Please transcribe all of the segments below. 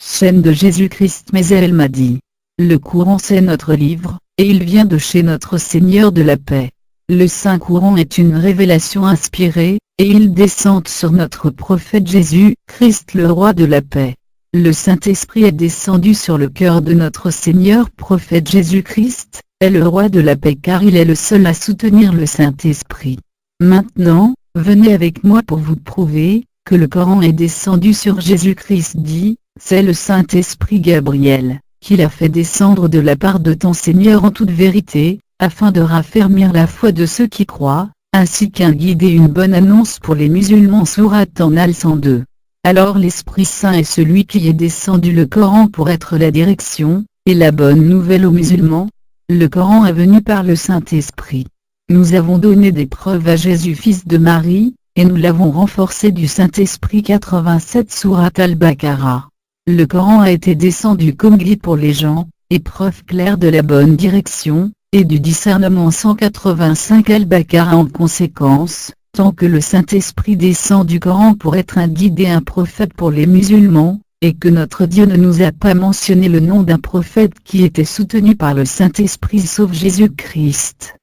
chaîne de Jésus-Christ. Mais elle m'a dit, le Coran c'est notre livre, et il vient de chez notre Seigneur de la paix. Le Saint-Coran est une révélation inspirée, et il descend sur notre prophète Jésus-Christ le roi de la paix. Le Saint-Esprit est descendu sur le cœur de notre Seigneur prophète Jésus-Christ, est le roi de la paix car il est le seul à soutenir le Saint-Esprit. Maintenant, venez avec moi pour vous prouver, que le Coran est descendu sur Jésus-Christ dit, c'est le Saint-Esprit Gabriel, qui l'a fait descendre de la part de ton Seigneur en toute vérité, afin de raffermir la foi de ceux qui croient, ainsi qu'un guide et une bonne annonce pour les musulmans. Sourate An-Nahl 102. Alors l'Esprit Saint est celui qui est descendu le Coran pour être la direction, et la bonne nouvelle aux musulmans. Le Coran est venu par le Saint-Esprit. Nous avons donné des preuves à Jésus fils de Marie, et nous l'avons renforcé du Saint-Esprit. 87 Sourate Al-Baqarah. Le Coran a été descendu comme guide pour les gens, et preuve claire de la bonne direction, et du discernement. 185 Al-Baqarah. En conséquence, tant que le Saint-Esprit descend du Coran pour être un guide et un prophète pour les musulmans, et que notre Dieu ne nous a pas mentionné le nom d'un prophète qui était soutenu par le Saint-Esprit sauf Jésus-Christ.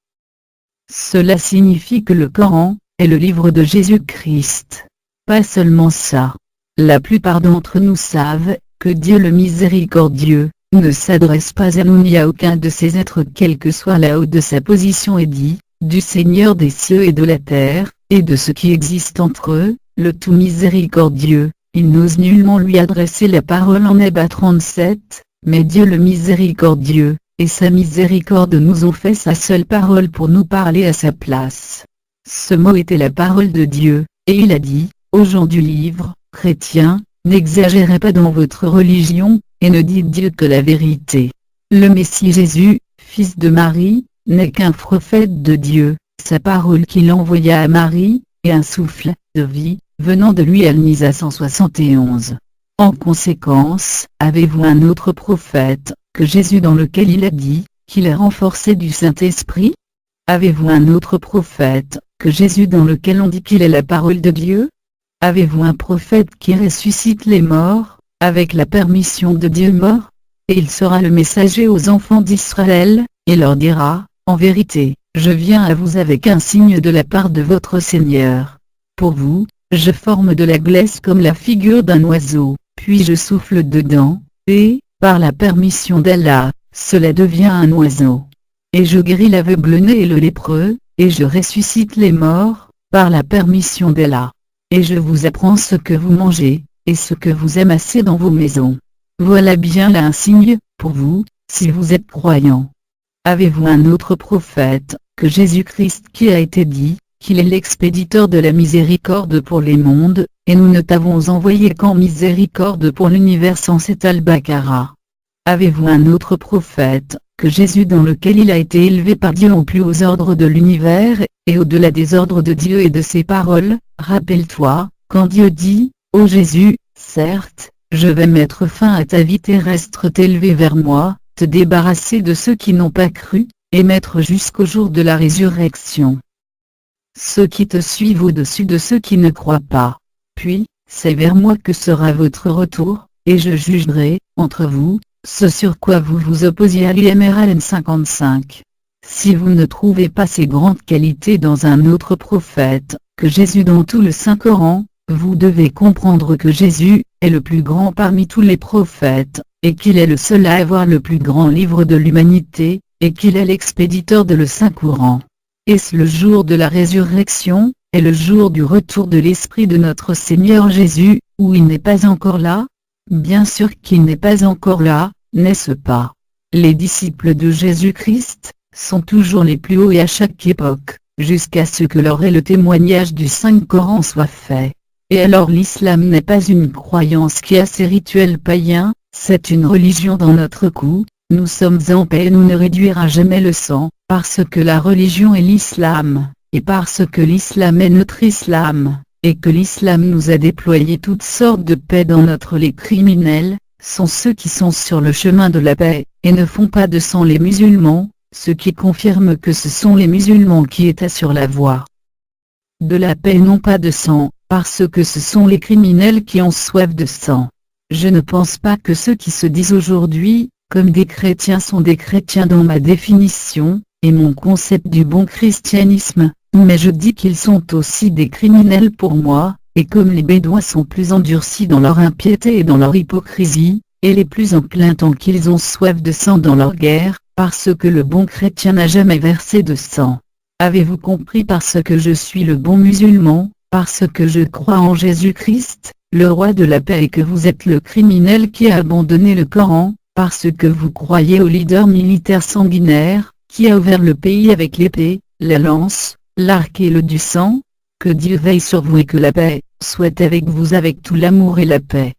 Cela signifie que le Coran est le livre de Jésus-Christ. Pas seulement ça. La plupart d'entre nous savent que Dieu le miséricordieux ne s'adresse pas à nous ni à aucun de ses êtres quelle que soit la haute de sa position, et dit, du Seigneur des cieux et de la terre, et de ce qui existe entre eux, le tout miséricordieux, il n'ose nullement lui adresser la parole. En Hébreux 37, mais Dieu le miséricordieux, et sa miséricorde nous ont fait sa seule parole pour nous parler à sa place. Ce mot était la parole de Dieu, et il a dit, aux gens du livre, chrétiens, n'exagérez pas dans votre religion, et ne dites Dieu que la vérité. Le Messie Jésus, fils de Marie, n'est qu'un prophète de Dieu, sa parole qu'il envoya à Marie, et un souffle de vie, venant de lui. Al-Nisa 171. En conséquence, avez-vous un autre prophète, que Jésus dans lequel il a dit, qu'il est renforcé du Saint-Esprit? Avez-vous un autre prophète, que Jésus dans lequel on dit qu'il est la parole de Dieu? Avez-vous un prophète qui ressuscite les morts, avec la permission de Dieu mort? Et il sera le messager aux enfants d'Israël, et leur dira, en vérité, je viens à vous avec un signe de la part de votre Seigneur. Pour vous, je forme de la glace comme la figure d'un oiseau, puis je souffle dedans, et, par la permission d'Allah, cela devient un oiseau. Et je guéris l'aveugle-né et le lépreux, et je ressuscite les morts, par la permission d'Allah. Et je vous apprends ce que vous mangez, et ce que vous amassez dans vos maisons. Voilà bien là un signe, pour vous, si vous êtes croyants. Avez-vous un autre prophète, que Jésus-Christ qui a été dit, qu'il est l'expéditeur de la miséricorde pour les mondes, et nous ne t'avons envoyé qu'en miséricorde pour l'univers. 107 Al-Baqarah. Avez-vous un autre prophète, que Jésus dans lequel il a été élevé par Dieu en plus aux ordres de l'univers, et au-delà des ordres de Dieu et de ses paroles? Rappelle-toi, quand Dieu dit, ô Jésus, certes, je vais mettre fin à ta vie terrestre, t'élever vers moi, te débarrasser de ceux qui n'ont pas cru, et mettre jusqu'au jour de la résurrection ceux qui te suivent au-dessus de ceux qui ne croient pas. Puis, c'est vers moi que sera votre retour, et je jugerai, entre vous, ce sur quoi vous vous opposiez. Ali Imran 55. Si vous ne trouvez pas ces grandes qualités dans un autre prophète, que Jésus dans tout le Saint-Coran, vous devez comprendre que Jésus est le plus grand parmi tous les prophètes, et qu'il est le seul à avoir le plus grand livre de l'humanité, et qu'il est l'expéditeur de le Saint-Coran. Est-ce le jour de la résurrection, et le jour du retour de l'Esprit de notre Seigneur Jésus, où il n'est pas encore là? Bien sûr qu'il n'est pas encore là, n'est-ce pas? Les disciples de Jésus-Christ sont toujours les plus hauts et à chaque époque, jusqu'à ce que leur et le témoignage du Saint-Coran soit fait. Et alors l'islam n'est pas une croyance qui a ses rituels païens, c'est une religion dans notre cou. Nous sommes en paix et nous ne réduira jamais le sang, parce que la religion est l'islam, et parce que l'islam est notre islam, et que l'islam nous a déployé toutes sortes de paix dans notre. Les criminels sont ceux qui sont sur le chemin de la paix, et ne font pas de sang les musulmans, ce qui confirme que ce sont les musulmans qui étaient sur la voie de la paix et non pas de sang, parce que ce sont les criminels qui ont soif de sang. Je ne pense pas que ceux qui se disent aujourd'hui, comme des chrétiens sont des chrétiens dans ma définition, et mon concept du bon christianisme, mais je dis qu'ils sont aussi des criminels pour moi, et comme les Bédouins sont plus endurcis dans leur impiété et dans leur hypocrisie, et les plus enclins tant qu'ils ont soif de sang dans leur guerre, parce que le bon chrétien n'a jamais versé de sang. Avez-vous compris? Parce que je suis le bon musulman, parce que je crois en Jésus-Christ, le roi de la paix, et que vous êtes le criminel qui a abandonné le Coran, parce que vous croyez au leader militaire sanguinaire, qui a ouvert le pays avec l'épée, la lance, l'arc et le du sang. Que Dieu veille sur vous et que la paix soit avec vous avec tout l'amour et la paix.